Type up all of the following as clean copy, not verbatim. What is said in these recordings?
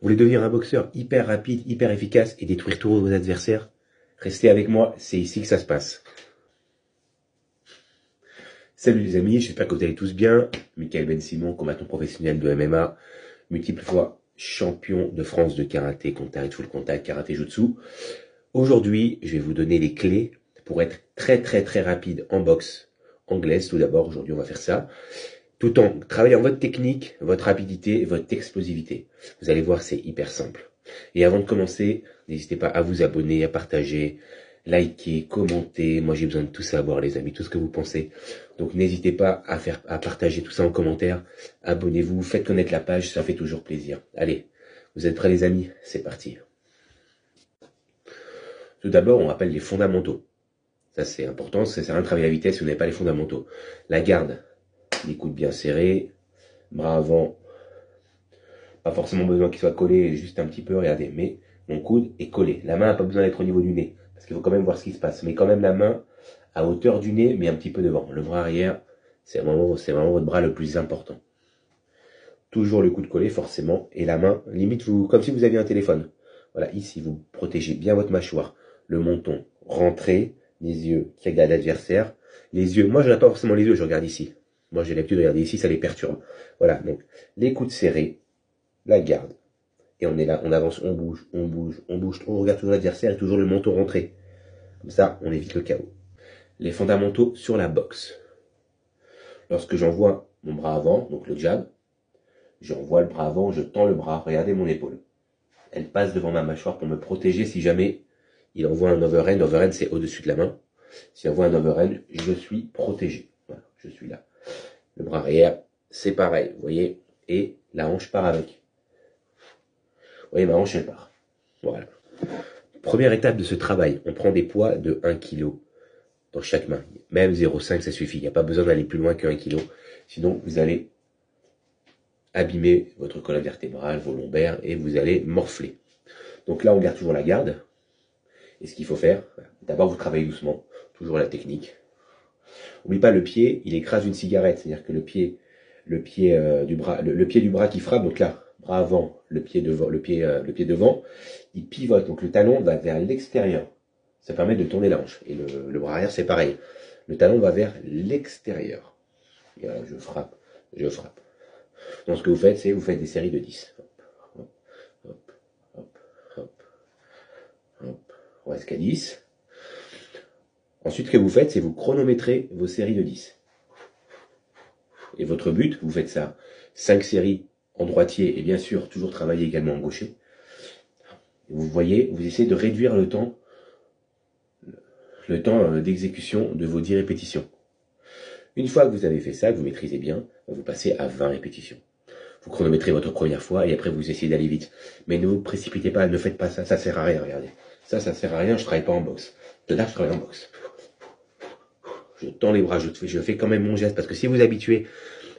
Vous voulez devenir un boxeur hyper rapide, hyper efficace et détruire tous vos adversaires? Restez avec moi, c'est ici que ça se passe. Salut les amis, j'espère que vous allez tous bien. Michael Ben Simon, combattant professionnel de MMA, multiples fois champion de France de karaté, contact, full contact, karaté jutsu. Aujourd'hui, je vais vous donner les clés pour être très rapide en boxe anglaise. Tout d'abord, aujourd'hui, on va faire ça. Tout en travaillant votre technique, votre rapidité, votre explosivité. Vous allez voir, c'est hyper simple. Et avant de commencer, n'hésitez pas à vous abonner, à partager, liker, commenter. Moi, j'ai besoin de tout savoir, les amis, tout ce que vous pensez. Donc, n'hésitez pas à partager tout ça en commentaire. Abonnez-vous, faites connaître la page, ça fait toujours plaisir. Allez, vous êtes prêts, les amis? C'est parti. Tout d'abord, on rappelle les fondamentaux. Ça, c'est important, ça sert à rien de travailler la vitesse si vous n'avez pas les fondamentaux. La garde, les coudes bien serrés, bras avant, pas forcément besoin qu'il soit collé, juste un petit peu, regardez, mais mon coude est collé. La main n'a pas besoin d'être au niveau du nez, parce qu'il faut quand même voir ce qui se passe. Mais quand même la main à hauteur du nez, mais un petit peu devant. Le bras arrière, c'est vraiment votre bras le plus important. Toujours le coude collé, forcément, et la main, limite, comme si vous aviez un téléphone. Voilà, ici, vous protégez bien votre mâchoire. Le menton rentré, les yeux qui regardent l'adversaire. Les yeux, moi je n'ai pas forcément les yeux, je regarde ici. Moi j'ai l'habitude de regarder ici, ça les perturbe. Voilà, donc les coudes serrés, la garde. Et on est là, on avance, on bouge, on regarde toujours l'adversaire et toujours le menton rentré. Comme ça, on évite le chaos. Les fondamentaux sur la boxe. Lorsque j'envoie mon bras avant, donc le jab, j'envoie le bras avant, je tends le bras, regardez mon épaule. Elle passe devant ma mâchoire pour me protéger si jamais il envoie un overhand. Overhand, c'est au-dessus de la main. S'il envoie un overhand, je suis protégé. Voilà, je suis là. Le bras arrière, c'est pareil, vous voyez. Et la hanche part avec. Vous voyez, ma hanche, elle part. Voilà. Première étape de ce travail, on prend des poids de 1 kg dans chaque main. Même 0,5, ça suffit. Il n'y a pas besoin d'aller plus loin que 1 kg. Sinon, vous allez abîmer votre colonne vertébrale, vos lombaires, et vous allez morfler. Donc là, on garde toujours la garde. Et ce qu'il faut faire, d'abord vous travaillez doucement, toujours la technique. N'oubliez pas, le pied, il écrase une cigarette, c'est-à-dire que le pied du bras qui frappe, donc là, bras avant, le pied devant, il pivote, donc le talon va vers l'extérieur. Ça permet de tourner la hanche. Et le bras arrière, c'est pareil. Le talon va vers l'extérieur. Et voilà, je frappe. Donc ce que vous faites, c'est vous faites des séries de 10. On reste qu'à 10. Ensuite, ce que vous faites, c'est vous chronométrez vos séries de 10. Et votre but, vous faites ça 5 séries en droitier et bien sûr, toujours travailler également en gaucher. Vous voyez, vous essayez de réduire le temps d'exécution de vos 10 répétitions. Une fois que vous avez fait ça, que vous maîtrisez bien, vous passez à 20 répétitions. Vous chronométrez votre première fois et après vous essayez d'aller vite. Mais ne vous précipitez pas, ne faites pas ça, ça sert à rien, regardez. Ça sert à rien, je travaille pas en boxe. Là, je travaille en boxe. Je tends les bras, je fais quand même mon geste, parce que si vous habituez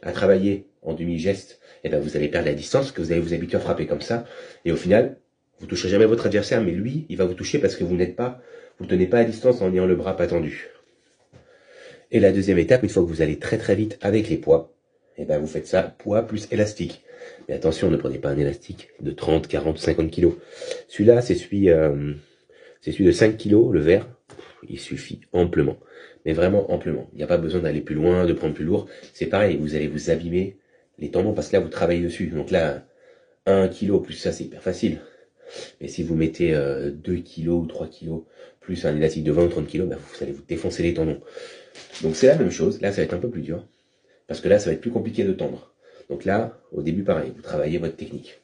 à travailler en demi-geste, eh ben vous allez perdre la distance, que vous allez vous habituer à frapper comme ça, et au final, vous ne toucherez jamais votre adversaire, mais lui, il va vous toucher parce que vous ne tenez pas à distance en ayant le bras pas tendu. Et la deuxième étape, une fois que vous allez très vite avec les poids, eh ben vous faites ça, poids plus élastique. Mais attention, ne prenez pas un élastique de 30, 40, 50 kg. Celui-là, c'est celui de 5 kg, le vert, il suffit amplement. Mais vraiment amplement. Il n'y a pas besoin d'aller plus loin, de prendre plus lourd. C'est pareil, vous allez vous abîmer les tendons parce que là, vous travaillez dessus. Donc là, 1 kg plus ça, c'est hyper facile. Mais si vous mettez 2 kg ou 3 kg plus un élastique de 20 ou 30 kg, ben vous allez vous défoncer les tendons. Donc c'est la même chose. Là, ça va être un peu plus dur. Parce que là, ça va être plus compliqué de tendre. Donc là, au début, pareil, vous travaillez votre technique.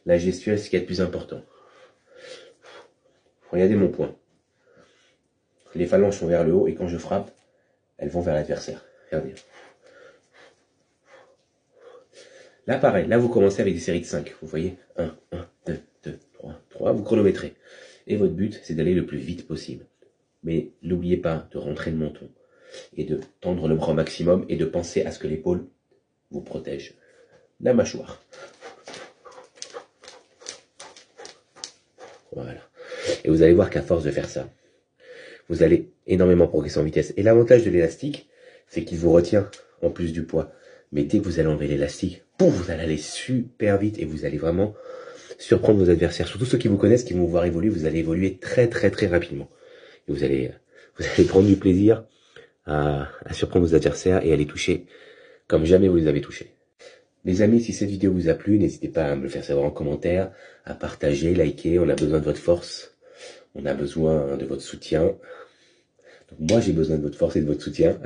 La gestuelle, c'est ce qui est le plus important. Regardez mon poing. Les phalanges sont vers le haut et quand je frappe, elles vont vers l'adversaire. Regardez. Là, pareil. Là, vous commencez avec des séries de 5. Vous voyez 1, 2, 3. Vous chronométrez. Et votre but, c'est d'aller le plus vite possible. Mais n'oubliez pas de rentrer le menton et de tendre le bras au maximum et de penser à ce que l'épaule vous protège la mâchoire. Voilà. Et vous allez voir qu'à force de faire ça, vous allez énormément progresser en vitesse. Et l'avantage de l'élastique, c'est qu'il vous retient en plus du poids. Mais dès que vous allez enlever l'élastique, vous allez aller super vite et vous allez vraiment surprendre vos adversaires. Surtout ceux qui vous connaissent, qui vont vous voir évoluer, vous allez évoluer très très très rapidement. Et vous allez prendre du plaisir à surprendre vos adversaires et à les toucher comme jamais vous les avez touchés. Les amis, si cette vidéo vous a plu, n'hésitez pas à me le faire savoir en commentaire, à partager, liker. On a besoin de votre force, on a besoin de votre soutien. Donc moi, j'ai besoin de votre force et de votre soutien.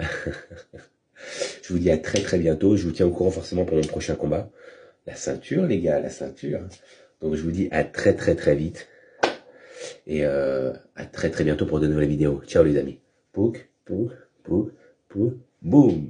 Je vous dis à très très bientôt. Je vous tiens au courant forcément pour mon prochain combat. La ceinture, les gars, la ceinture. Donc je vous dis à très très très vite. Et à très très bientôt pour de nouvelles vidéos. Ciao les amis. Pouk, pouk, pouk, pouk, boum.